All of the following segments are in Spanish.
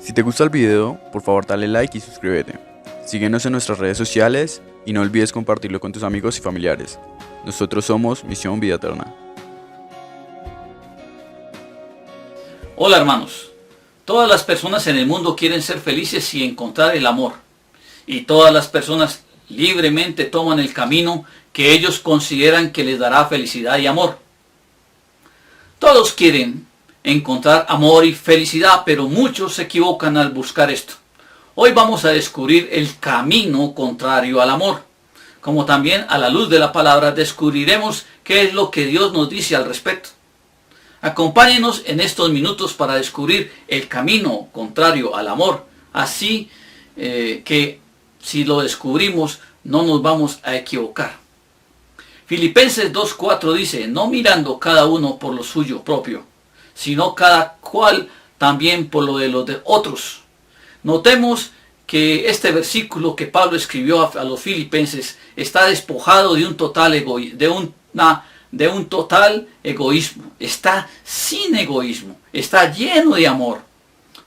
Si te gusta el video, por favor dale like y suscríbete. Síguenos en nuestras redes sociales y no olvides compartirlo con tus amigos y familiares. Nosotros somos Misión Vida Eterna. Hola hermanos, todas las personas en el mundo quieren ser felices y encontrar el amor. Y todas las personas libremente toman el camino que ellos consideran que les dará felicidad y amor. Todos quieren encontrar amor y felicidad, pero muchos se equivocan al buscar esto. Hoy vamos a descubrir el camino contrario al amor, como también a la luz de la palabra descubriremos qué es lo que Dios nos dice al respecto. Acompáñenos en estos minutos para descubrir el camino contrario al amor, así que si lo descubrimos no nos vamos a equivocar. Filipenses 2:4 dice, no mirando cada uno por lo suyo propio, sino cada cual también por lo de los de otros. Notemos que este versículo que Pablo escribió a los filipenses está despojado de un total egoísmo, está sin egoísmo, está lleno de amor.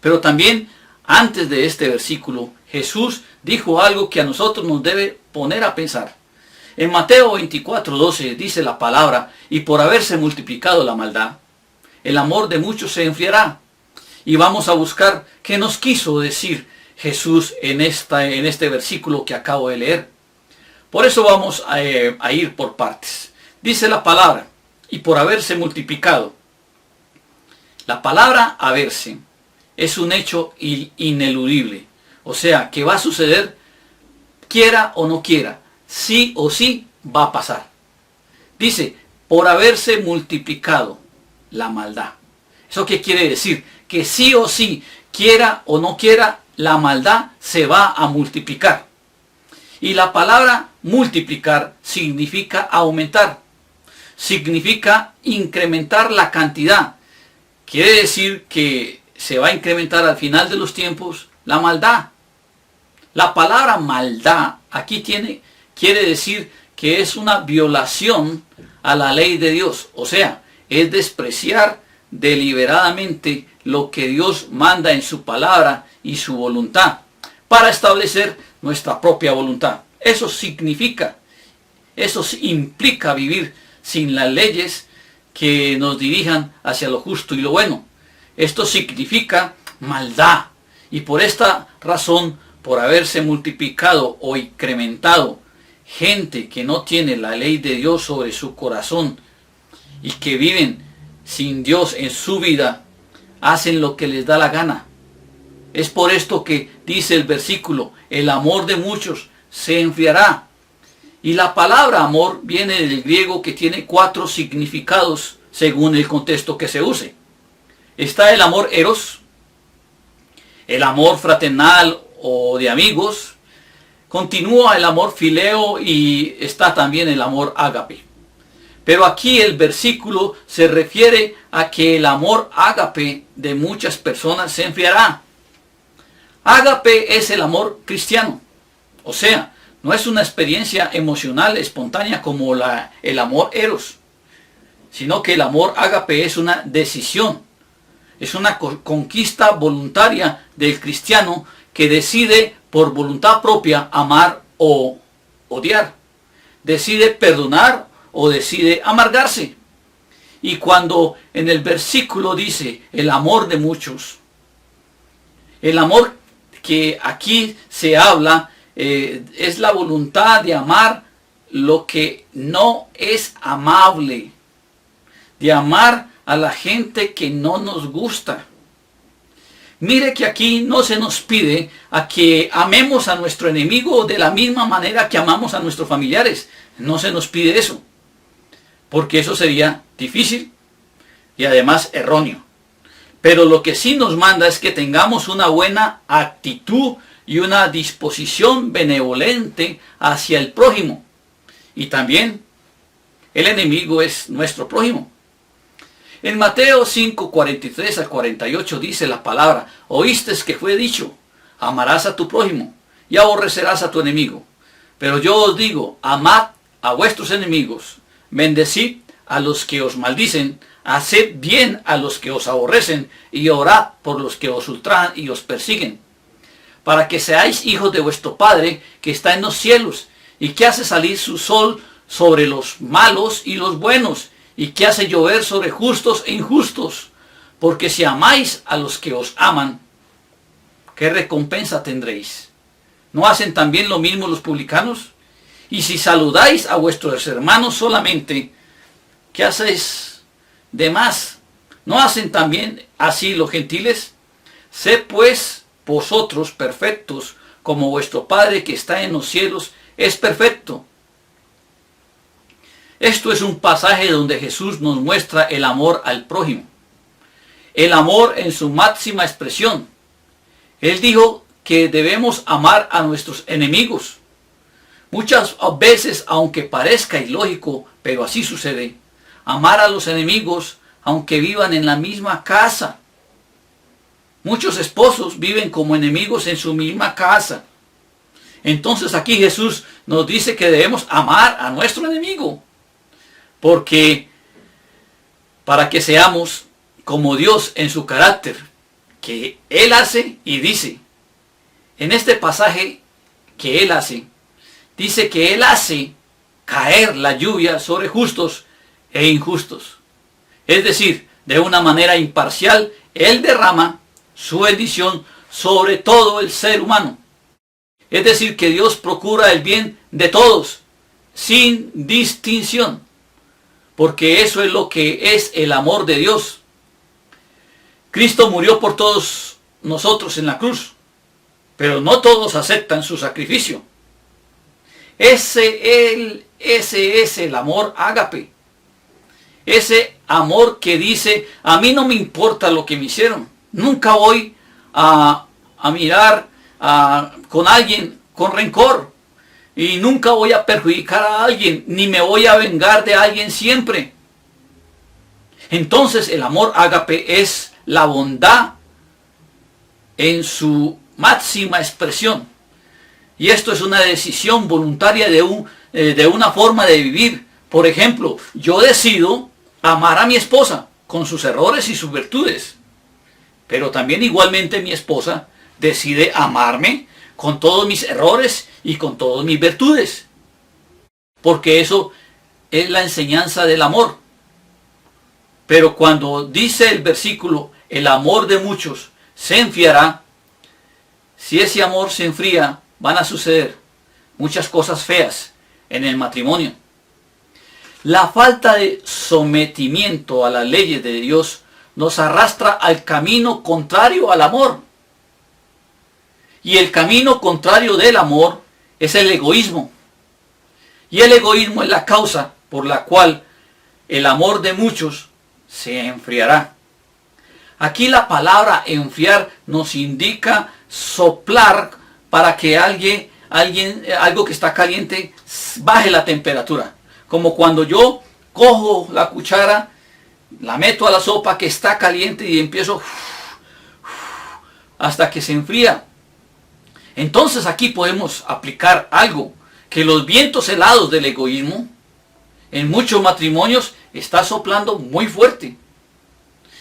Pero también antes de este versículo, Jesús dijo algo que a nosotros nos debe poner a pensar. En Mateo 24:12 dice la palabra, y por haberse multiplicado la maldad, el amor de muchos se enfriará. Y vamos a buscar qué nos quiso decir Jesús en este versículo que acabo de leer. Por eso vamos a ir por partes. Dice la palabra, y por haberse multiplicado. La palabra haberse es un hecho ineludible. O sea, que va a suceder, quiera o no quiera, sí o sí va a pasar. Dice, por haberse multiplicado la maldad. ¿Eso qué quiere decir? Que sí o sí, quiera o no quiera, la maldad se va a multiplicar. Y la palabra multiplicar significa aumentar. Significa incrementar la cantidad. Quiere decir que se va a incrementar al final de los tiempos la maldad. La palabra maldad aquí quiere decir que es una violación a la ley de Dios. O sea, es despreciar deliberadamente lo que Dios manda en su palabra y su voluntad para establecer nuestra propia voluntad. Eso implica vivir sin las leyes que nos dirijan hacia lo justo y lo bueno. Esto significa maldad. Y por esta razón, por haberse multiplicado o incrementado gente que no tiene la ley de Dios sobre su corazón y que viven sin Dios en su vida, hacen lo que les da la gana. Es por esto que dice el versículo, el amor de muchos se enfriará. Y la palabra amor viene del griego que tiene 4 significados según el contexto que se use. Está el amor eros, el amor fraternal o de amigos, continúa el amor fileo y está también el amor ágape. Pero aquí el versículo se refiere a que el amor ágape de muchas personas se enfriará. Ágape es el amor cristiano, o sea, no es una experiencia emocional espontánea como el amor eros, sino que el amor ágape es una decisión, es una conquista voluntaria del cristiano que decide por voluntad propia amar o odiar, decide perdonar o decide amargarse. Y cuando en el versículo dice el amor de muchos, el amor que aquí se habla es la voluntad de amar lo que no es amable, de amar a la gente que no nos gusta. Mire que aquí no se nos pide a que amemos a nuestro enemigo de la misma manera que amamos a nuestros familiares. No se nos pide eso, porque eso sería difícil y además erróneo. Pero lo que sí nos manda es que tengamos una buena actitud y una disposición benevolente hacia el prójimo. Y también el enemigo es nuestro prójimo. En Mateo 5:43 al 48 dice la palabra, oíste que fue dicho, amarás a tu prójimo y aborrecerás a tu enemigo. Pero yo os digo, amad a vuestros enemigos, bendecid a los que os maldicen, haced bien a los que os aborrecen y orad por los que os ultrajan y os persiguen, para que seáis hijos de vuestro Padre que está en los cielos, y que hace salir su sol sobre los malos y los buenos, y que hace llover sobre justos e injustos. Porque si amáis a los que os aman, ¿qué recompensa tendréis? ¿No hacen también lo mismo los publicanos? Y si saludáis a vuestros hermanos solamente, ¿qué hacéis de más? ¿No hacen también así los gentiles? Sed pues vosotros perfectos, como vuestro Padre que está en los cielos es perfecto. Esto es un pasaje donde Jesús nos muestra el amor al prójimo. El amor en su máxima expresión. Él dijo que debemos amar a nuestros enemigos. Muchas veces, aunque parezca ilógico, pero así sucede, amar a los enemigos aunque vivan en la misma casa. Muchos esposos viven como enemigos en su misma casa. Entonces aquí Jesús nos dice que debemos amar a nuestro enemigo. Porque para que seamos como Dios en su carácter, que Él hace y dice. En este pasaje que Él hace, dice que Él hace caer la lluvia sobre justos e injustos. Es decir, de una manera imparcial, Él derrama su bendición sobre todo el ser humano. Es decir, que Dios procura el bien de todos, sin distinción. Porque eso es lo que es el amor de Dios. Cristo murió por todos nosotros en la cruz, pero no todos aceptan su sacrificio. Ese es el amor ágape. Ese amor que dice, a mí no me importa lo que me hicieron. Nunca voy a mirar con alguien con rencor. Y nunca voy a perjudicar a alguien, ni me voy a vengar de alguien siempre. Entonces el amor ágape es la bondad en su máxima expresión. Y esto es una decisión voluntaria de una forma de vivir. Por ejemplo, yo decido amar a mi esposa con sus errores y sus virtudes. Pero también igualmente mi esposa decide amarme con todos mis errores y con todas mis virtudes. Porque eso es la enseñanza del amor. Pero cuando dice el versículo, el amor de muchos se enfriará, si ese amor se enfría, van a suceder muchas cosas feas en el matrimonio. La falta de sometimiento a las leyes de Dios nos arrastra al camino contrario al amor. Y el camino contrario del amor es el egoísmo. Y el egoísmo es la causa por la cual el amor de muchos se enfriará. Aquí la palabra enfriar nos indica soplar para que algo que está caliente baje la temperatura. Como cuando yo cojo la cuchara, la meto a la sopa que está caliente y empiezo hasta que se enfría. Entonces aquí podemos aplicar algo, que los vientos helados del egoísmo en muchos matrimonios está soplando muy fuerte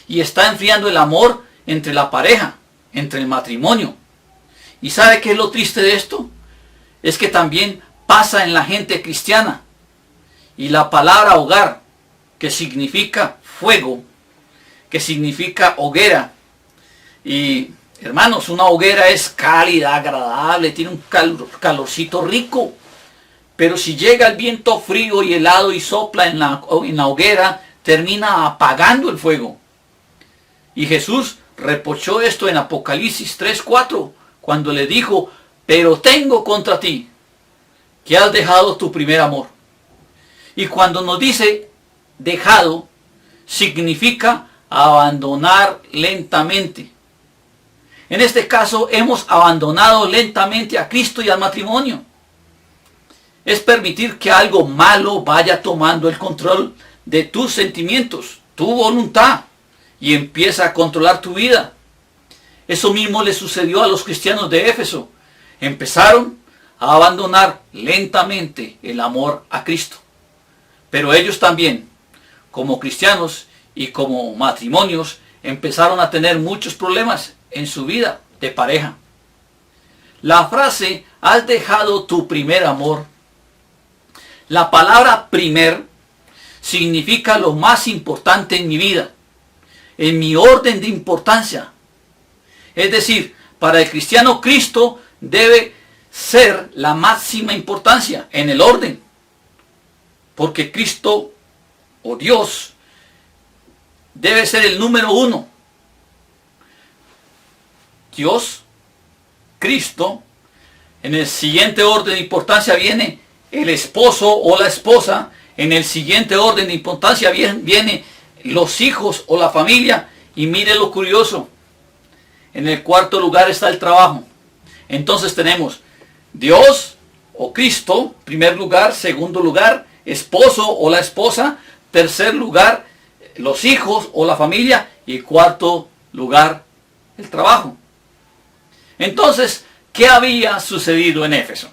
y está enfriando el amor entre la pareja, entre el matrimonio. ¿Y sabe qué es lo triste de esto? Es que también pasa en la gente cristiana. Y la palabra hogar, que significa fuego, que significa hoguera. Y hermanos, una hoguera es cálida, agradable, tiene un calorcito rico. Pero si llega el viento frío y helado y sopla en la hoguera, termina apagando el fuego. Y Jesús reprochó esto en Apocalipsis 3:4, cuando le dijo, pero tengo contra ti, que has dejado tu primer amor. Y cuando nos dice dejado, significa abandonar lentamente. En este caso hemos abandonado lentamente a Cristo y al matrimonio. Es permitir que algo malo vaya tomando el control de tus sentimientos, tu voluntad, y empieza a controlar tu vida. Eso mismo le sucedió a los cristianos de Éfeso. Empezaron a abandonar lentamente el amor a Cristo. Pero ellos también, como cristianos y como matrimonios empezaron a tener muchos problemas en su vida de pareja. La frase, has dejado tu primer amor. La palabra primer significa lo más importante en mi vida, en mi orden de importancia. Es decir, para el cristiano, Cristo debe ser la máxima importancia en el orden. Porque Cristo o Dios debe ser el número uno. Dios, Cristo, en el siguiente orden de importancia viene el esposo o la esposa, en el siguiente orden de importancia viene los hijos o la familia, y mire lo curioso, en el cuarto lugar está el trabajo. Entonces tenemos Dios o Cristo, primer lugar, segundo lugar, esposo o la esposa, tercer lugar, los hijos o la familia, y cuarto lugar, el trabajo. Entonces, ¿qué había sucedido en Éfeso?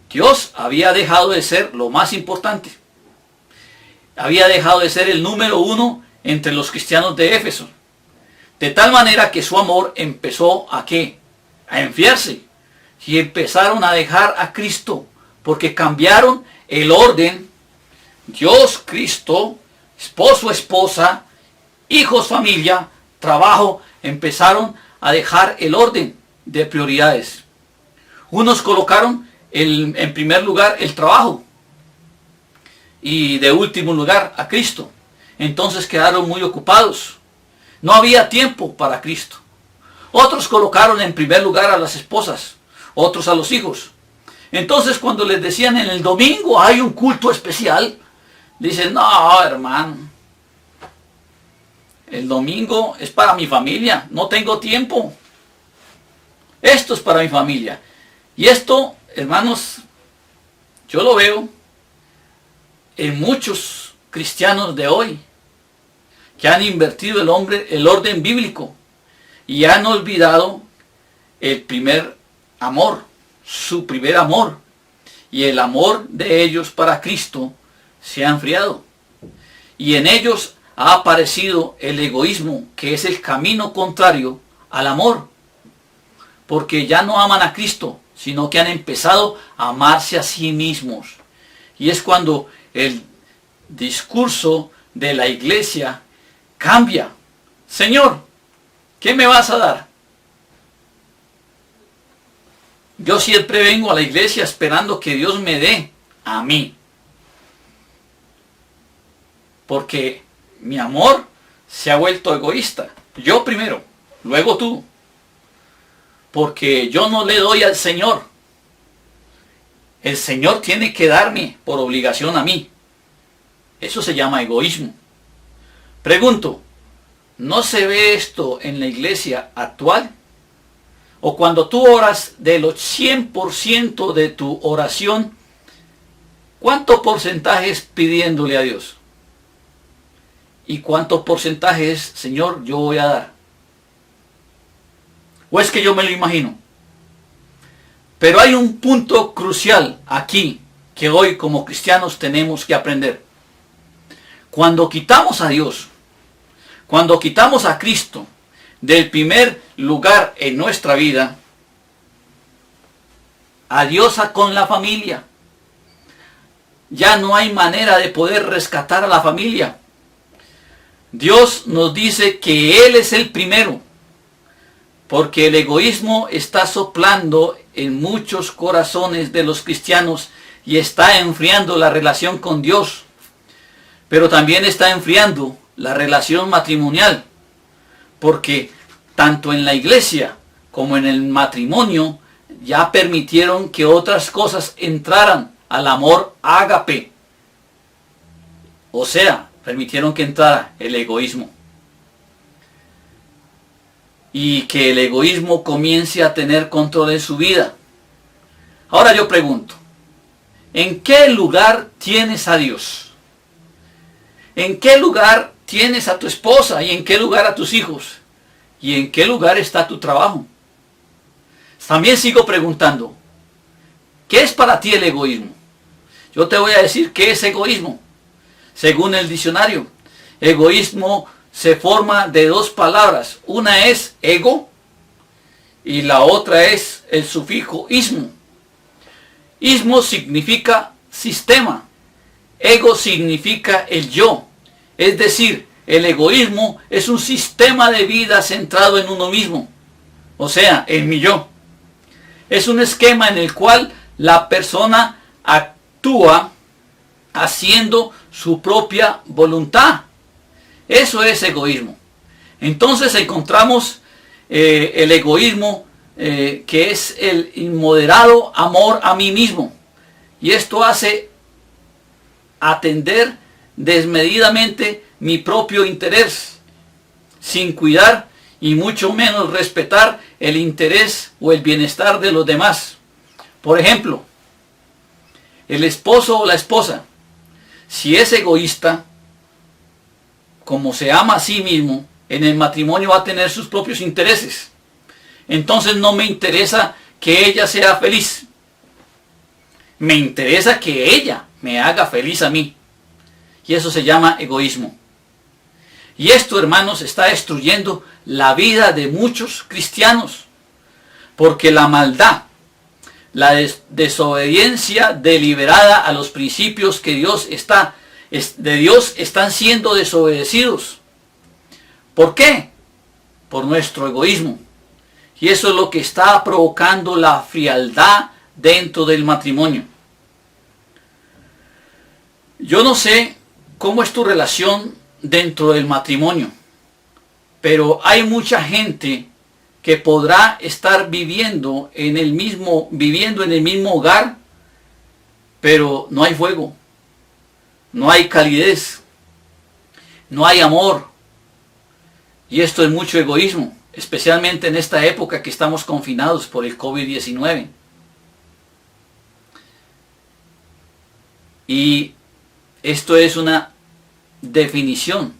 Dios había dejado de ser lo más importante. Había dejado de ser el número uno entre los cristianos de Éfeso. De tal manera que su amor empezó ¿a qué? A enfriarse. Y empezaron a dejar a Cristo, porque cambiaron el orden. Dios, Cristo, esposo, esposa, hijos, familia, trabajo, empezaron a dejar el orden de prioridades. Unos colocaron en primer lugar el trabajo y de último lugar a Cristo. Entonces quedaron muy ocupados. No había tiempo para Cristo. Otros colocaron en primer lugar a las esposas, otros a los hijos. Entonces cuando les decían en el domingo hay un culto especial, dicen, no hermano, el domingo es para mi familia, no tengo tiempo. Esto es para mi familia. Y esto, hermanos, yo lo veo en muchos cristianos de hoy, que han invertido el orden bíblico y han olvidado el primer amor, su primer amor, y el amor de ellos para Cristo se ha enfriado. Y en ellos ha aparecido el egoísmo, que es el camino contrario al amor, porque ya no aman a Cristo, sino que han empezado a amarse a sí mismos. Y es cuando el discurso de la iglesia cambia. Señor, ¿qué me vas a dar? Yo siempre vengo a la iglesia esperando que Dios me dé a mí. Porque mi amor se ha vuelto egoísta. Yo primero, luego tú. Porque yo no le doy al Señor. El Señor tiene que darme por obligación a mí. Eso se llama egoísmo. Pregunto, ¿no se ve esto en la iglesia actual? O cuando tú oras del 100% de tu oración, ¿cuánto porcentaje es pidiéndole a Dios? ¿Y cuánto porcentaje es, Señor, yo voy a dar? ¿O es que yo me lo imagino? Pero hay un punto crucial aquí que hoy como cristianos tenemos que aprender. Cuando quitamos a Dios, cuando quitamos a Cristo del primer lugar en nuestra vida, adiós con la familia. Ya no hay manera de poder rescatar a la familia. Dios nos dice que Él es el primero, porque el egoísmo está soplando en muchos corazones de los cristianos y está enfriando la relación con Dios, pero también está enfriando la relación matrimonial, porque tanto en la iglesia como en el matrimonio ya permitieron que otras cosas entraran al amor ágape. O sea, permitieron que entrara el egoísmo. Y que el egoísmo comience a tener control de su vida. Ahora yo pregunto, ¿en qué lugar tienes a Dios? ¿En qué lugar tienes a tu esposa? ¿Y en qué lugar a tus hijos? ¿Y en qué lugar está tu trabajo? También sigo preguntando, ¿qué es para ti el egoísmo? Yo te voy a decir qué es egoísmo, según el diccionario. Egoísmo se forma de dos palabras. Una es ego y la otra es el sufijo ismo. Ismo significa sistema. Ego significa el yo. Es decir, el egoísmo es un sistema de vida centrado en uno mismo. O sea, en mi yo. Es un esquema en el cual la persona actúa haciendo su propia voluntad. Eso es egoísmo. Entonces encontramos el egoísmo que es el inmoderado amor a mí mismo. Y esto hace atender desmedidamente mi propio interés, sin cuidar y mucho menos respetar el interés o el bienestar de los demás. Por ejemplo, el esposo o la esposa, si es egoísta, como se ama a sí mismo, en el matrimonio va a tener sus propios intereses. Entonces no me interesa que ella sea feliz. Me interesa que ella me haga feliz a mí. Y eso se llama egoísmo. Y esto, hermanos, está destruyendo la vida de muchos cristianos. Porque la maldad, la desobediencia deliberada a los principios que de Dios están siendo desobedecidos. ¿Por qué? Por nuestro egoísmo. Y eso es lo que está provocando la frialdad dentro del matrimonio. Yo no sé cómo es tu relación dentro del matrimonio, pero hay mucha gente que podrá estar viviendo en el mismo hogar, pero no hay fuego, no hay calidez, no hay amor. Y esto es mucho egoísmo, especialmente en esta época que estamos confinados por el COVID-19. Y esto es una definición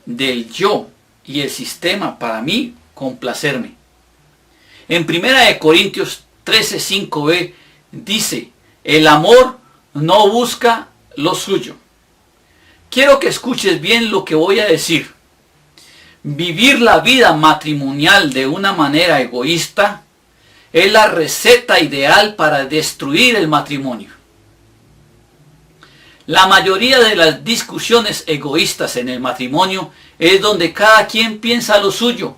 del yo y el sistema para mí complacerme. En 1 Corintios 13:5b dice, el amor no busca lo suyo. Quiero que escuches bien lo que voy a decir. Vivir la vida matrimonial de una manera egoísta es la receta ideal para destruir el matrimonio. La mayoría de las discusiones egoístas en el matrimonio es donde cada quien piensa lo suyo.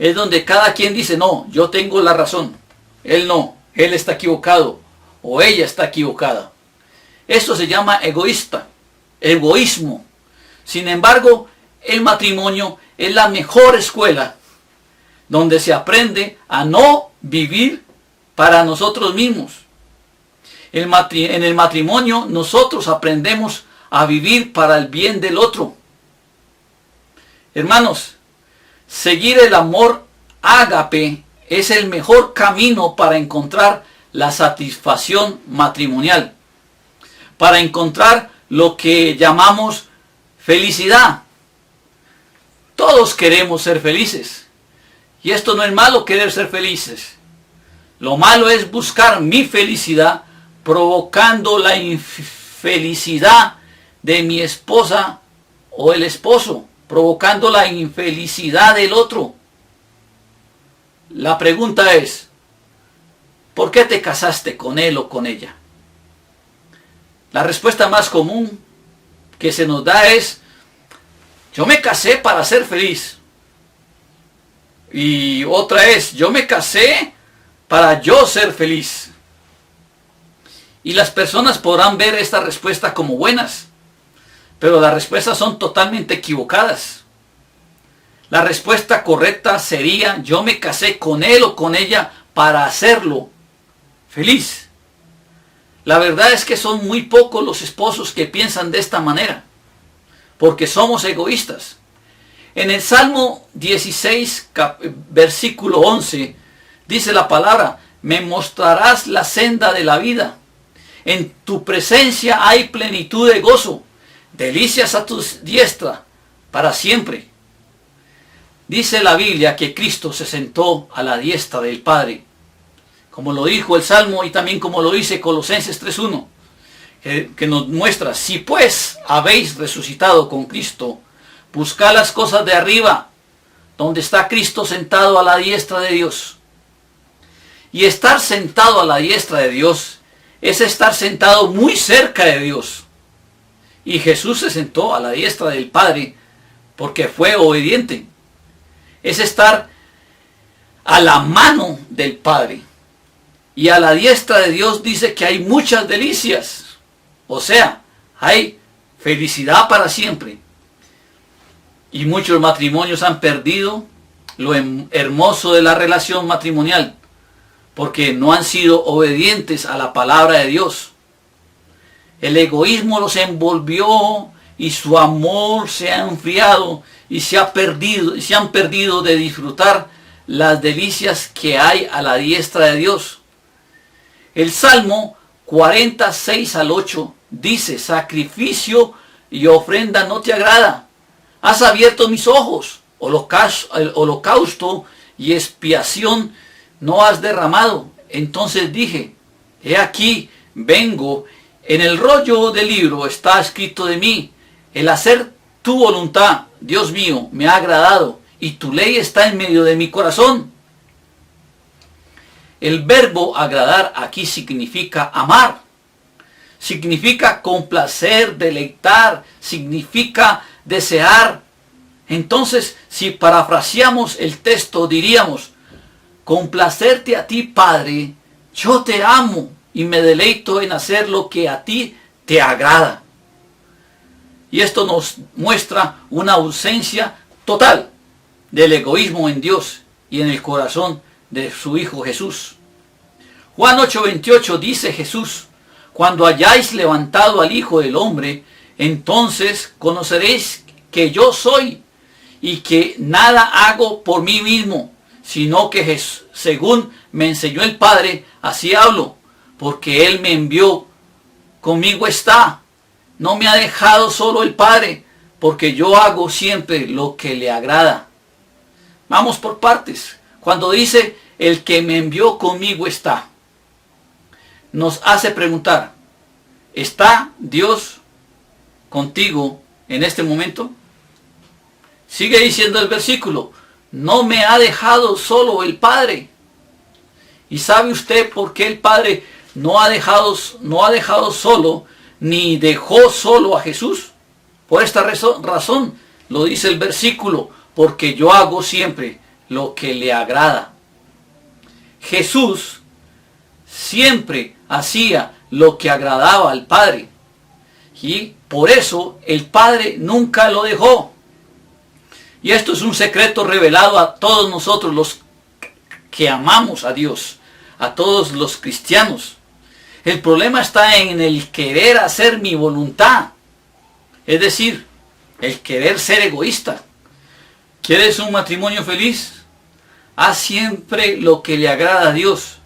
Es donde cada quien dice, no, yo tengo la razón. Él no, él está equivocado o ella está equivocada. Esto se llama egoísmo. Sin embargo, el matrimonio es la mejor escuela donde se aprende a no vivir para nosotros mismos. En el matrimonio nosotros aprendemos a vivir para el bien del otro. Hermanos, seguir el amor ágape es el mejor camino para encontrar la satisfacción matrimonial, para encontrar lo que llamamos felicidad. Todos queremos ser felices. Y esto no es malo, querer ser felices. Lo malo es buscar mi felicidad provocando la infelicidad de mi esposa o el esposo, provocando la infelicidad del otro. La pregunta es, ¿por qué te casaste con él o con ella? La respuesta más común que se nos da es, yo me casé para ser feliz. Y otra es, yo me casé para yo ser feliz. Y las personas podrán ver esta respuesta como buenas, pero las respuestas son totalmente equivocadas. La respuesta correcta sería, yo me casé con él o con ella para hacerlo feliz. La verdad es que son muy pocos los esposos que piensan de esta manera, porque somos egoístas. En el Salmo 16, versículo 11, dice la palabra, me mostrarás la senda de la vida. En tu presencia hay plenitud de gozo, delicias a tu diestra para siempre. Dice la Biblia que Cristo se sentó a la diestra del Padre, como lo dijo el Salmo y también como lo dice Colosenses 3:1. que nos muestra: si pues habéis resucitado con Cristo, buscad las cosas de arriba, donde está Cristo sentado a la diestra de Dios. Y estar sentado a la diestra de Dios es estar sentado muy cerca de Dios. Y Jesús se sentó a la diestra del Padre porque fue obediente. Es estar a la mano del Padre. Y a la diestra de Dios dice que hay muchas delicias. O sea, hay felicidad para siempre. Y muchos matrimonios han perdido lo hermoso de la relación matrimonial, porque no han sido obedientes a la palabra de Dios. El egoísmo los envolvió y su amor se ha enfriado y se han perdido de disfrutar las delicias que hay a la diestra de Dios. El Salmo 46 al 8 dice: sacrificio y ofrenda no te agrada. Has abierto mis ojos, holocausto y expiación no has derramado. Entonces dije: he aquí, vengo, en el rollo del libro está escrito de mí: el hacer tu voluntad, Dios mío, me ha agradado, y tu ley está en medio de mi corazón. El verbo agradar aquí significa amar, significa complacer, deleitar, significa desear. Entonces, si parafraseamos el texto, diríamos: complacerte a ti, Padre, yo te amo y me deleito en hacer lo que a ti te agrada. Y esto nos muestra una ausencia total del egoísmo en Dios y en el corazón de su Hijo Jesús. Juan 8:28 dice Jesús: cuando hayáis levantado al Hijo del Hombre, entonces conoceréis que yo soy, y que nada hago por mí mismo, sino que según me enseñó el Padre, así hablo, porque Él me envió. Conmigo está. No me ha dejado solo el Padre, porque yo hago siempre lo que le agrada. Vamos por partes. Cuando dice: el que me envió conmigo está, nos hace preguntar: ¿está Dios contigo en este momento? Sigue diciendo el versículo: no me ha dejado solo el Padre. ¿Y sabe usted por qué el Padre no ha dejado solo, ni dejó solo a Jesús? Por esta razón, lo dice el versículo: porque yo hago siempre lo que le agrada. Jesús siempre hacía lo que agradaba al Padre, y por eso el Padre nunca lo dejó. Y esto es un secreto revelado a todos nosotros, los que amamos a Dios, a todos los cristianos. El problema está en el querer hacer mi voluntad, es decir, el querer ser egoísta. ¿Quieres un matrimonio feliz? Haz siempre lo que le agrada a Dios.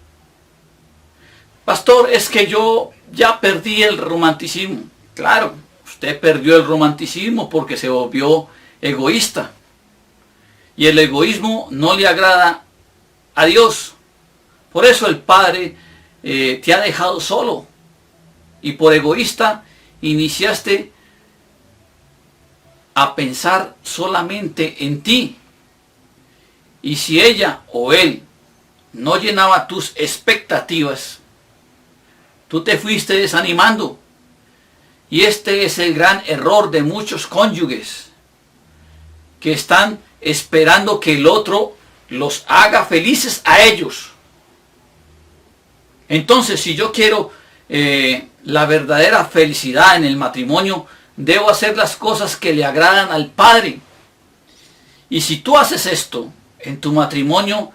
Pastor, es que yo ya perdí el romanticismo. Claro, usted perdió el romanticismo porque se volvió egoísta. Y el egoísmo no le agrada a Dios. Por eso el Padre te ha dejado solo. Y por egoísta iniciaste a pensar solamente en ti. Y si ella o él no llenaba tus expectativas, tú te fuiste desanimando. Y este es el gran error de muchos cónyuges, que están esperando que el otro los haga felices a ellos. Entonces, si yo quiero la verdadera felicidad en el matrimonio, debo hacer las cosas que le agradan al Padre. Y si tú haces esto, en tu matrimonio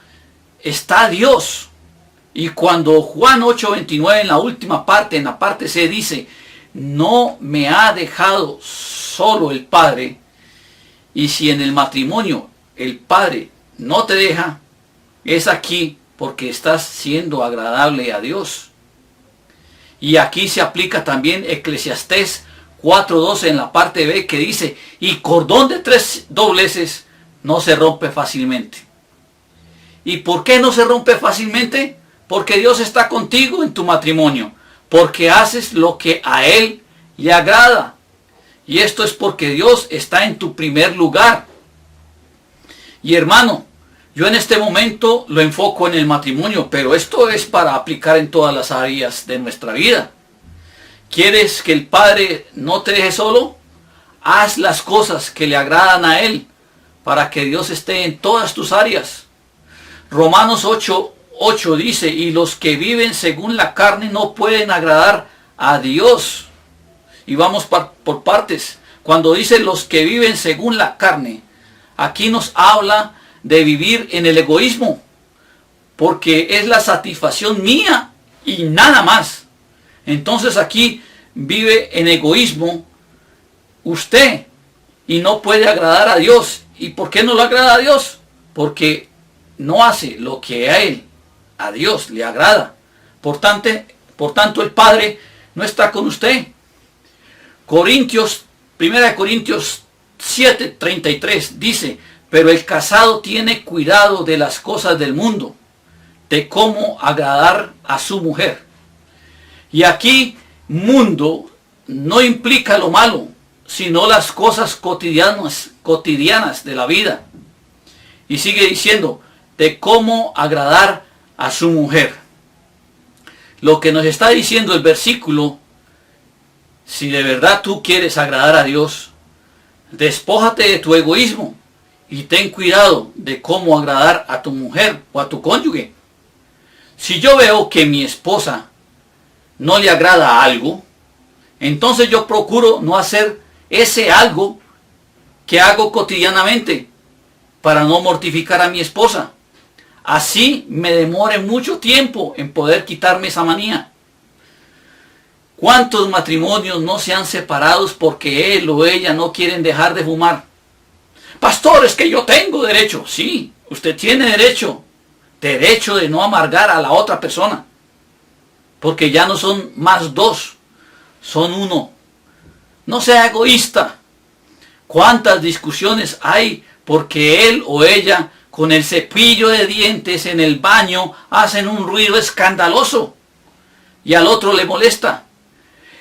está Dios. Y cuando Juan 8:29 en la última parte, en la parte C, dice: no me ha dejado solo el Padre. Y si en el matrimonio el Padre no te deja, es aquí porque estás siendo agradable a Dios. Y aquí se aplica también Eclesiastés 4:12 en la parte B, que dice: y cordón de 3 dobleces no se rompe fácilmente. ¿Y por qué no se rompe fácilmente? Porque Dios está contigo en tu matrimonio. porque haces lo que a Él le agrada. Y esto es porque Dios está en tu primer lugar. Y hermano, yo en este momento lo enfoco en el matrimonio, pero esto es para aplicar en todas las áreas de nuestra vida. ¿Quieres que el Padre no te deje solo? Haz las cosas que le agradan a Él, para que Dios esté en todas tus áreas. Romanos 8 dice, y los que viven según la carne no pueden agradar a Dios. Y vamos por partes. Cuando dice los que viven según la carne, aquí nos habla de vivir en el egoísmo, porque es la satisfacción mía y nada más. Entonces aquí vive en egoísmo usted y no puede agradar a Dios. ¿Y por qué no lo agrada a Dios? Porque no hace lo que a Él, a Dios, le agrada. Por tanto el Padre no está con usted. 1 Corintios 7:33 dice, pero el casado tiene cuidado de las cosas del mundo, de cómo agradar a su mujer. Y aquí, mundo no implica lo malo, sino las cosas cotidianas de la vida. Y sigue diciendo, de cómo agradar a su mujer. Lo que nos está diciendo el versículo, si de verdad tú quieres agradar a Dios, despójate de tu egoísmo y ten cuidado de cómo agradar a tu mujer o a tu cónyuge. Si yo veo que mi esposa no le agrada algo, entonces yo procuro no hacer ese algo que hago cotidianamente para no mortificar a mi esposa. Así me demore mucho tiempo en poder quitarme esa manía. ¿Cuántos matrimonios no se han separado porque él o ella no quieren dejar de fumar? Pastor, es que yo tengo derecho. Sí, usted tiene derecho de no amargar a la otra persona. Porque ya no son más dos, son uno. No sea egoísta. ¿Cuántas discusiones hay porque él o ella con el cepillo de dientes en el baño hacen un ruido escandaloso y al otro le molesta?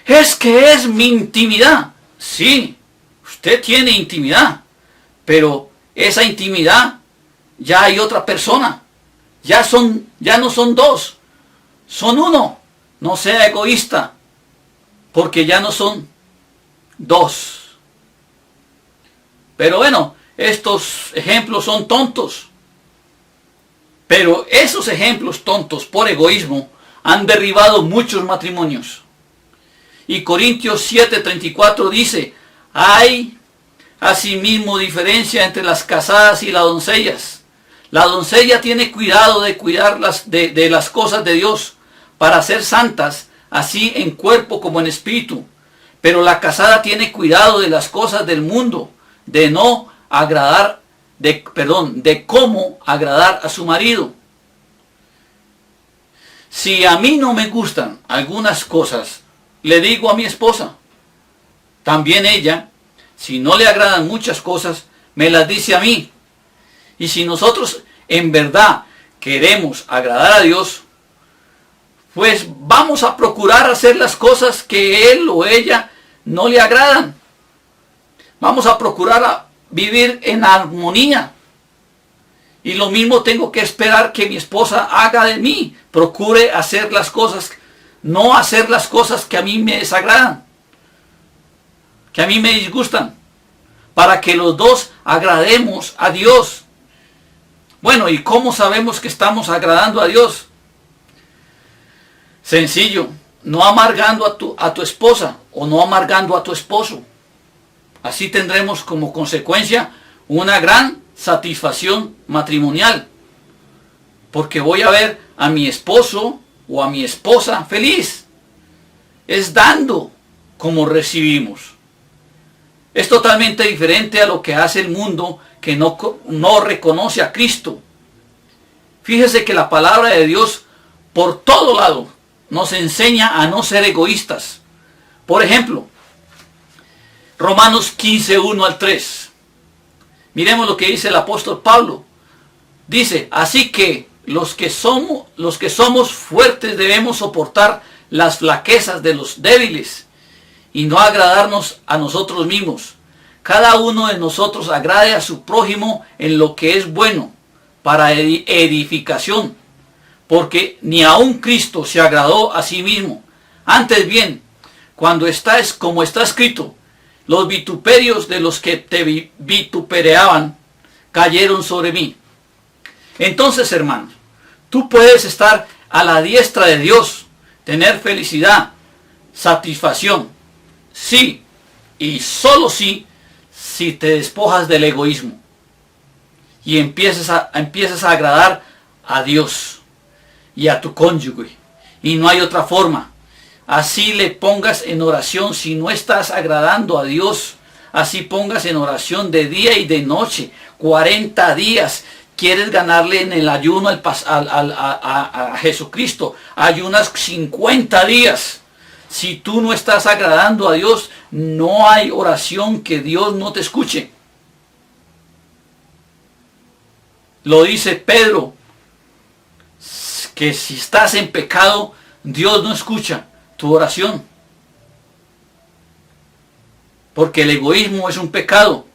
Es que es mi intimidad. Sí, usted tiene intimidad, pero esa intimidad ya hay otra persona. Ya no son dos, son uno. No sea egoísta, porque ya no son dos. Pero bueno, estos ejemplos son tontos. Pero esos ejemplos tontos por egoísmo han derribado muchos matrimonios. Y Corintios 7:34 dice, hay asimismo diferencia entre las casadas y las doncellas. La doncella tiene cuidado de cuidar de las cosas de Dios para ser santas, así en cuerpo como en espíritu. Pero la casada tiene cuidado de las cosas del mundo, de cómo agradar a su marido. Si a mí no me gustan algunas cosas, le digo a mi esposa. También ella, si no le agradan muchas cosas, me las dice a mí. Y si nosotros en verdad queremos agradar a Dios, pues vamos a procurar hacer las cosas que él o ella no le agradan. Vamos a procurar vivir en armonía. Y lo mismo tengo que esperar que mi esposa haga de mí. Procure hacer las cosas, no hacer las cosas que a mí me desagradan, que a mí me disgustan, para que los dos agrademos a Dios. Bueno, ¿y cómo sabemos que estamos agradando a Dios? Sencillo, no amargando a tu esposa o no amargando a tu esposo. Así tendremos como consecuencia una gran satisfacción matrimonial. Porque voy a ver a mi esposo o a mi esposa feliz. Es dando como recibimos. Es totalmente diferente a lo que hace el mundo que no reconoce a Cristo. Fíjese que la palabra de Dios por todo lado nos enseña a no ser egoístas. Por ejemplo, Romanos 15:1-3. Miremos lo que dice el apóstol Pablo. Dice, así que los que somos fuertes debemos soportar las flaquezas de los débiles y no agradarnos a nosotros mismos. Cada uno de nosotros agrade a su prójimo en lo que es bueno para edificación, porque ni aun Cristo se agradó a sí mismo. Antes bien, como está escrito, los vituperios de los que te vitupereaban cayeron sobre mí. Entonces, hermanos, tú puedes estar a la diestra de Dios, tener felicidad, satisfacción, sí, y solo sí, si te despojas del egoísmo y empiezas a agradar a Dios y a tu cónyuge. Y no hay otra forma. Así le pongas en oración, si no estás agradando a Dios, así pongas en oración de día y de noche, 40 días. Quieres ganarle en el ayuno a Jesucristo, ayunas 50 días. Si tú no estás agradando a Dios, no hay oración que Dios no te escuche. Lo dice Pedro, que si estás en pecado, Dios no escucha tu oración. Porque el egoísmo es un pecado.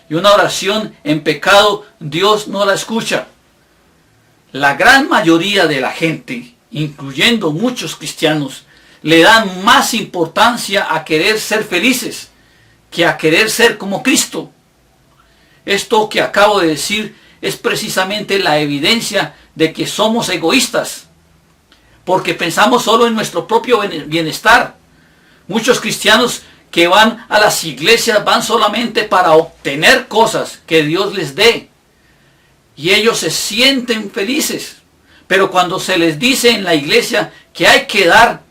Y una oración en pecado, Dios no la escucha. La gran mayoría de la gente, incluyendo muchos cristianos, le dan más importancia a querer ser felices que a querer ser como Cristo. Esto que acabo de decir es precisamente la evidencia de que somos egoístas, porque pensamos solo en nuestro propio bienestar. Muchos cristianos que van a las iglesias van solamente para obtener cosas que Dios les dé, y ellos se sienten felices, pero cuando se les dice en la iglesia que hay que dar,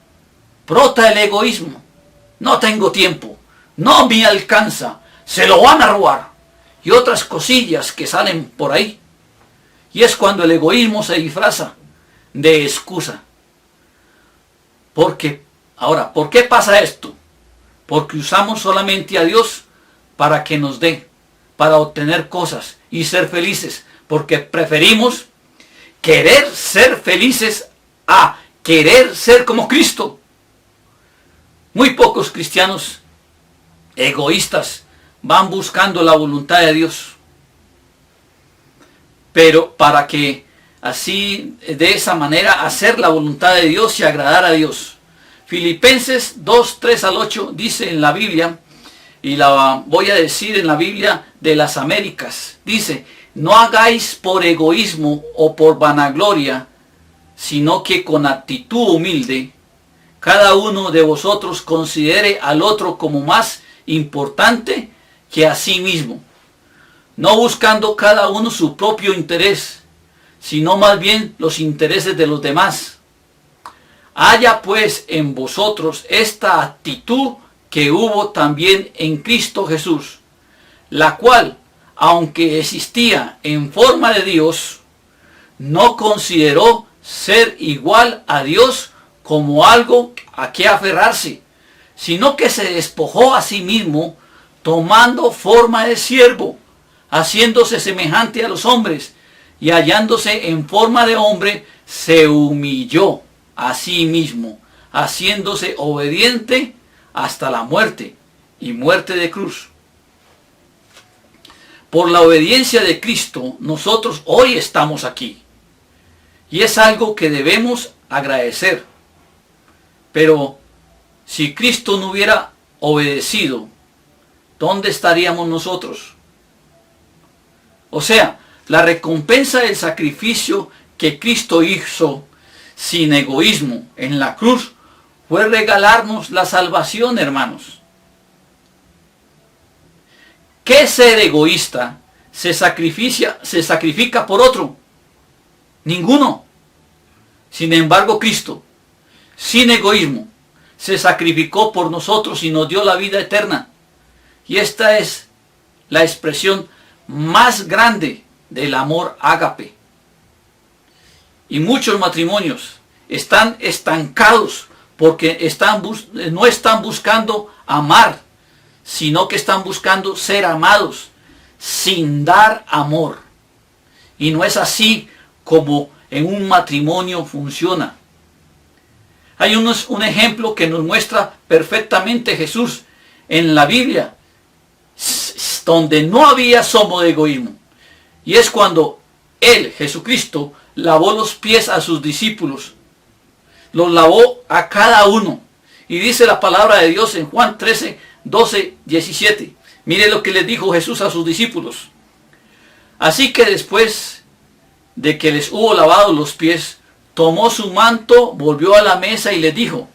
brota el egoísmo. No tengo tiempo, no me alcanza, se lo van a robar, y otras cosillas que salen por ahí. Y es cuando el egoísmo se disfraza de excusa. Ahora, ¿por qué pasa esto? Porque usamos solamente a Dios para que nos dé, para obtener cosas y ser felices, porque preferimos querer ser felices a querer ser como Cristo. Muy pocos cristianos egoístas van buscando la voluntad de Dios, pero para que así, de esa manera, hacer la voluntad de Dios y agradar a Dios. Filipenses 2, 3 al 8 dice en la Biblia, y la voy a decir en la Biblia de las Américas, dice: no hagáis por egoísmo o por vanagloria, sino que con actitud humilde, cada uno de vosotros considere al otro como más importante que a sí mismo, no buscando cada uno su propio interés, sino más bien los intereses de los demás. Haya pues en vosotros esta actitud que hubo también en Cristo Jesús, la cual, aunque existía en forma de Dios, no consideró ser igual a Dios como algo a que aferrarse, sino que se despojó a sí mismo, tomando forma de siervo, haciéndose semejante a los hombres, y hallándose en forma de hombre, se humilló a sí mismo, haciéndose obediente hasta la muerte, y muerte de cruz. Por la obediencia de Cristo, nosotros hoy estamos aquí, y es algo que debemos agradecer. Pero si Cristo no hubiera obedecido, ¿dónde estaríamos nosotros? O sea, la recompensa del sacrificio que Cristo hizo sin egoísmo en la cruz fue regalarnos la salvación, hermanos. ¿Qué ser egoísta se sacrifica por otro? Ninguno. Sin embargo, Cristo, sin egoísmo, se sacrificó por nosotros y nos dio la vida eterna. Y esta es la expresión más grande del amor ágape. Y muchos matrimonios están estancados porque no están buscando amar, sino que están buscando ser amados sin dar amor. Y no es así como en un matrimonio funciona. Hay un ejemplo que nos muestra perfectamente Jesús en la Biblia, donde no había asomo de egoísmo. Y es cuando Él, Jesucristo, lavó los pies a sus discípulos. Los lavó a cada uno. Y dice la palabra de Dios en Juan 13, 12, 17. Mire lo que les dijo Jesús a sus discípulos. Así que después de que les hubo lavado los pies, tomó su manto, volvió a la mesa y les dijo: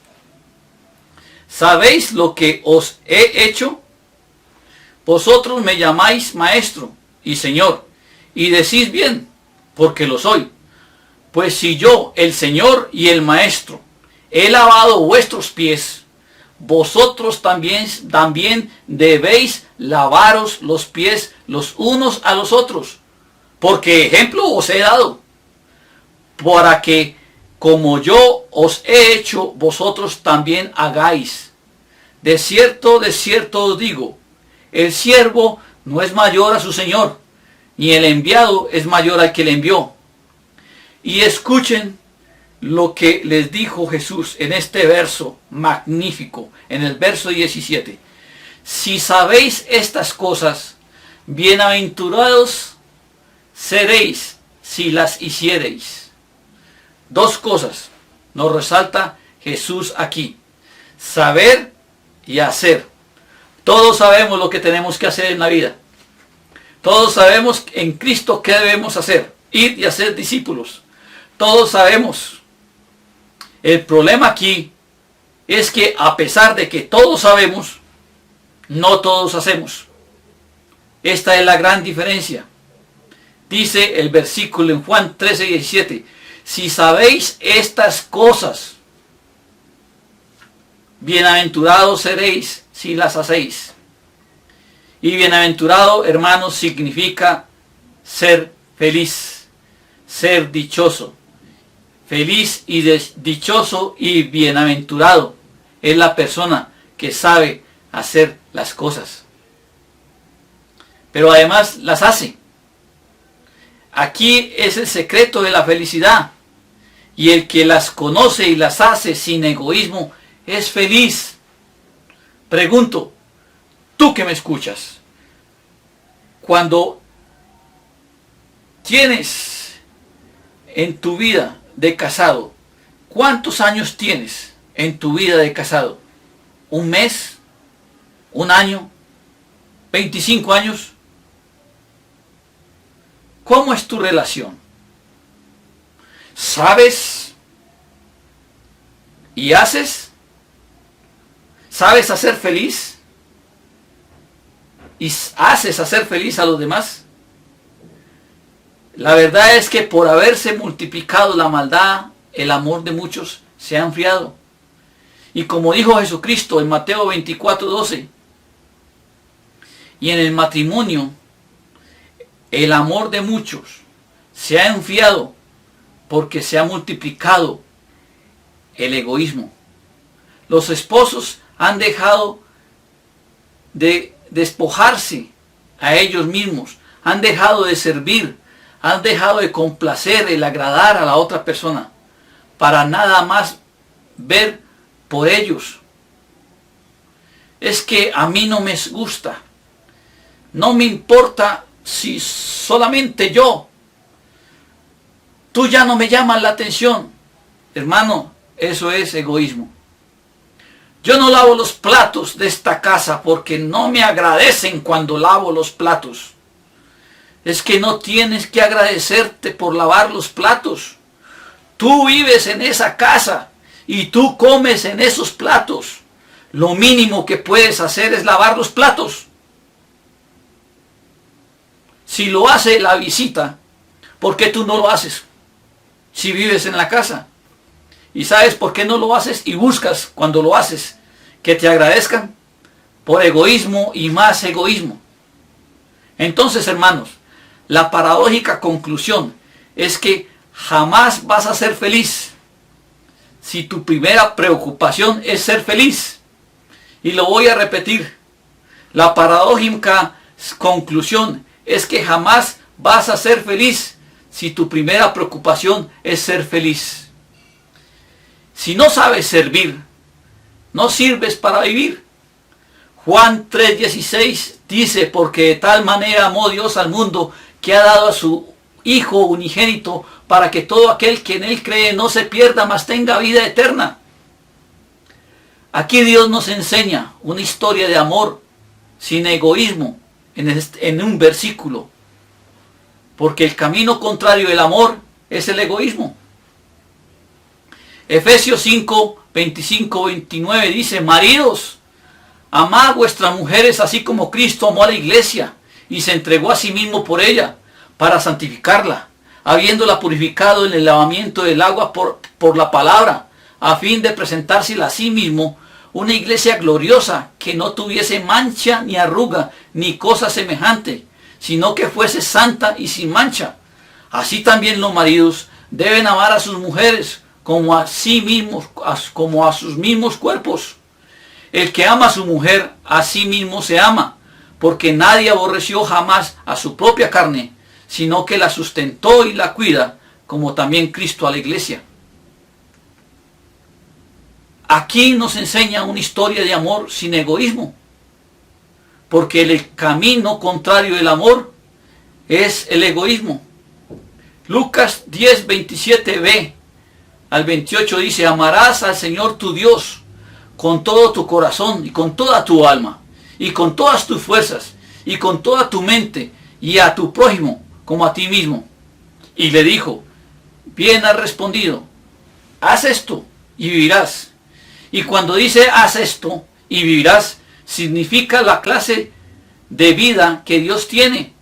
¿sabéis lo que os he hecho? Vosotros me llamáis maestro y señor, y decís bien, porque lo soy. Pues si yo, el Señor y el Maestro, he lavado vuestros pies, vosotros también debéis lavaros los pies los unos a los otros, porque ejemplo os he dado, para que como yo os he hecho, vosotros también hagáis. De cierto os digo, el siervo no es mayor a su Señor, ni el enviado es mayor al que le envió. Y escuchen lo que les dijo Jesús en este verso magnífico, en el verso 17. Si sabéis estas cosas, bienaventurados seréis si las hiciereis. Dos cosas nos resalta Jesús aquí: saber y hacer. Todos sabemos lo que tenemos que hacer en la vida. Todos sabemos en Cristo qué debemos hacer: ir y hacer discípulos. Todos sabemos. El problema aquí es que a pesar de que todos sabemos, no todos hacemos. Esta es la gran diferencia. Dice el versículo en Juan 13, 17. Si sabéis estas cosas, bienaventurados seréis si las hacéis. Y bienaventurado, hermanos, significa ser feliz, ser dichoso. Feliz y dichoso y bienaventurado es la persona que sabe hacer las cosas, pero además las hace. Aquí es el secreto de la felicidad, y el que las conoce y las hace sin egoísmo es feliz. Pregunto, tú que me escuchas, cuando tienes en tu vida de casado, ¿cuántos años tienes en tu vida de casado? ¿Un mes? ¿Un año? ¿25 años? ¿Cómo es tu relación? ¿Sabes y haces? ¿Sabes hacer feliz? ¿Y haces hacer feliz a los demás? La verdad es que por haberse multiplicado la maldad, el amor de muchos se ha enfriado. Y como dijo Jesucristo en Mateo 24, 12, y en el matrimonio, el amor de muchos se ha enfriado porque se ha multiplicado el egoísmo. Los esposos han dejado de despojarse a ellos mismos, han dejado de servir, han dejado de complacer, el agradar a la otra persona, para nada más ver por ellos. Es que a mí no me gusta, no me importa si solamente yo, tú ya no me llamas la atención. Hermano, eso es egoísmo. Yo no lavo los platos de esta casa porque no me agradecen cuando lavo los platos. Es que no tienes que agradecerte por lavar los platos. Tú vives en esa casa y tú comes en esos platos. Lo mínimo que puedes hacer es lavar los platos. Si lo hace la visita, ¿por qué tú no lo haces? Si vives en la casa. ¿Y sabes por qué no lo haces y buscas cuando lo haces que te agradezcan? Por egoísmo y más egoísmo. Entonces, hermanos, la paradójica conclusión es que jamás vas a ser feliz si tu primera preocupación es ser feliz. Y lo voy a repetir. La paradójica conclusión es que jamás vas a ser feliz si tu primera preocupación es ser feliz. Si no sabes servir, no sirves para vivir. Juan 3:16 dice, porque de tal manera amó Dios al mundo que ha dado a su Hijo unigénito para que todo aquel que en él cree no se pierda, mas tenga vida eterna. Aquí Dios nos enseña una historia de amor sin egoísmo en un versículo. Porque el camino contrario del amor es el egoísmo. Efesios 5, 25, 29 dice, maridos, amad a vuestras mujeres así como Cristo amó a la iglesia y se entregó a sí mismo por ella para santificarla, habiéndola purificado en el lavamiento del agua por la palabra, a fin de presentársela a sí mismo una iglesia gloriosa, que no tuviese mancha ni arruga ni cosa semejante, sino que fuese santa y sin mancha. Así también los maridos deben amar a sus mujeres como a sí mismos, como a sus mismos cuerpos. El que ama a su mujer, a sí mismo se ama, porque nadie aborreció jamás a su propia carne, sino que la sustentó y la cuida, como también Cristo a la iglesia. Aquí nos enseña una historia de amor sin egoísmo, porque el camino contrario del amor es el egoísmo. Lucas 10, 27b al 28 dice, amarás al Señor tu Dios con todo tu corazón y con toda tu alma y con todas tus fuerzas y con toda tu mente, y a tu prójimo como a ti mismo. Y le dijo, bien has respondido, haz esto y vivirás. Y cuando dice haz esto y vivirás, significa la clase de vida que Dios tiene.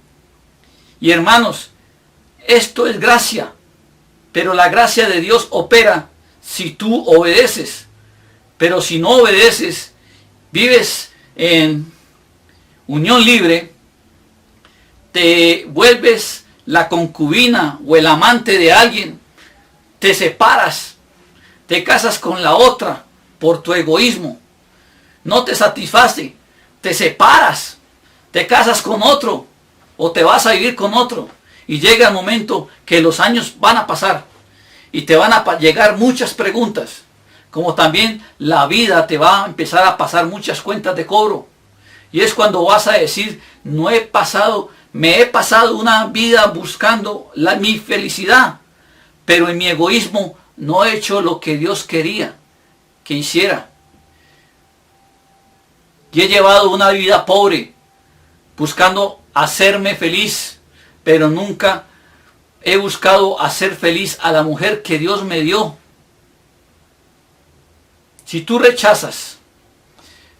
Y hermanos, esto es gracia, pero la gracia de Dios opera si tú obedeces. Pero si no obedeces, vives en unión libre, te vuelves la concubina o el amante de alguien, te separas, te casas con la otra por tu egoísmo, no te satisface, te separas, te casas con otro o te vas a vivir con otro, y llega el momento que los años van a pasar y te van a llegar muchas preguntas, como también la vida te va a empezar a pasar muchas cuentas de cobro, y es cuando vas a decir, me he pasado una vida buscando mi felicidad, pero en mi egoísmo no he hecho lo que Dios quería que hiciera. Y he llevado una vida pobre, buscando hacerme feliz, pero nunca he buscado hacer feliz a la mujer que Dios me dio. Si tú rechazas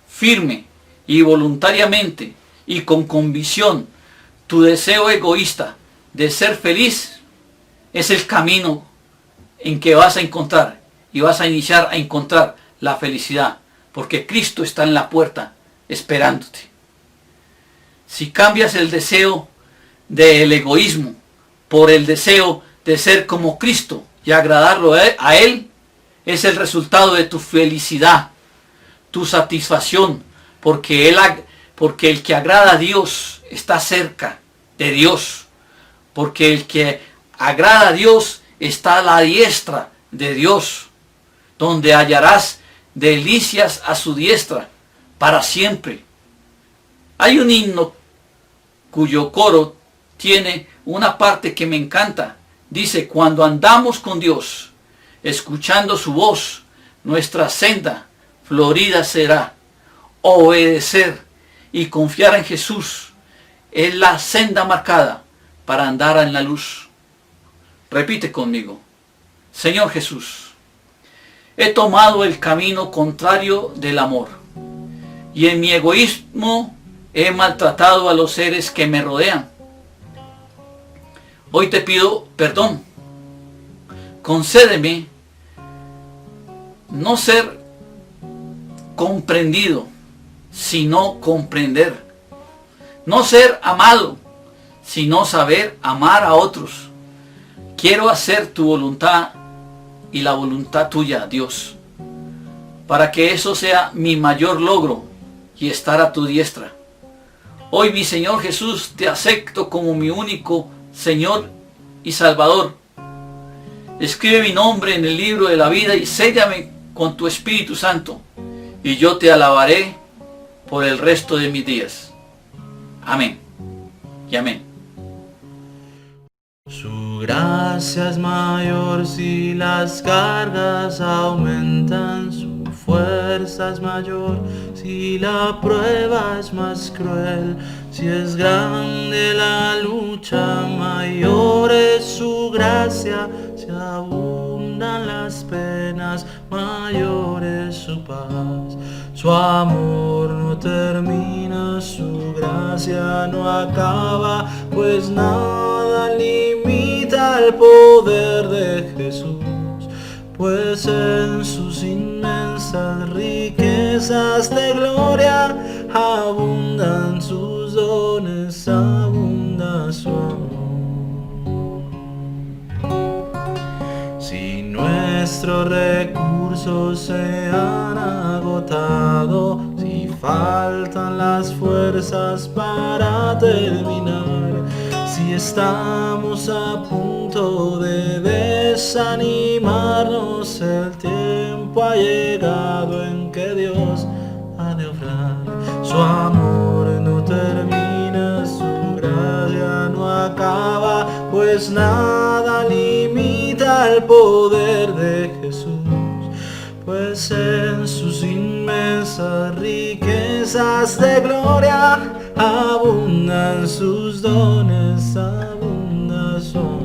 firme y voluntariamente y con convicción tu deseo egoísta de ser feliz, es el camino en que vas a encontrar y vas a iniciar a encontrar la felicidad, porque Cristo está en la puerta esperándote. Si cambias el deseo del egoísmo por el deseo de ser como Cristo y agradarlo a Él, es el resultado de tu felicidad, tu satisfacción, porque el que agrada a Dios está cerca de Dios, porque el que agrada a Dios está a la diestra de Dios, donde hallarás delicias a su diestra para siempre. Hay un himno cuyo coro tiene una parte que me encanta. Dice, cuando andamos con Dios, escuchando su voz, nuestra senda florida será. Obedecer y confiar en Jesús es la senda marcada para andar en la luz. Repite conmigo, Señor Jesús, he tomado el camino contrario del amor y en mi egoísmo he maltratado a los seres que me rodean. Hoy te pido perdón. Concédeme no ser comprendido, sino comprender. No ser amado, sino saber amar a otros. Quiero hacer tu voluntad y la voluntad tuya, Dios, para que eso sea mi mayor logro y estar a tu diestra. Hoy, mi Señor Jesús, te acepto como mi único Señor y Salvador. Escribe mi nombre en el libro de la vida y séllame con tu Espíritu Santo, y yo te alabaré por el resto de mis días. Amén y amén. Su gracia es mayor si las cargas aumentan, su fuerza es mayor si la prueba es más cruel. Si es grande la lucha, mayor es su gracia. Si abundan las penas, mayor es su paz. Su amor no termina, su gracia no acaba, pues nada limita el poder de Jesús. Pues en sus inmensas riquezas de gloria abundan sus dones, abunda su amor. Si nuestros recursos se han agotado, si faltan las fuerzas para terminar, si estamos a punto de desanimarnos, el tiempo ha llegado en que Dios ha de obrar. Su amor no termina, su gracia no acaba, pues nada limita el poder de Jesús. Pues en sus inmensas riquezas de gloria abundan sus dones, abunda su amor.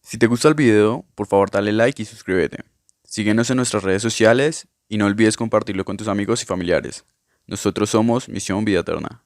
Si te gusta el video, por favor dale like y suscríbete. Síguenos en nuestras redes sociales y no olvides compartirlo con tus amigos y familiares. Nosotros somos Misión Vida Eterna.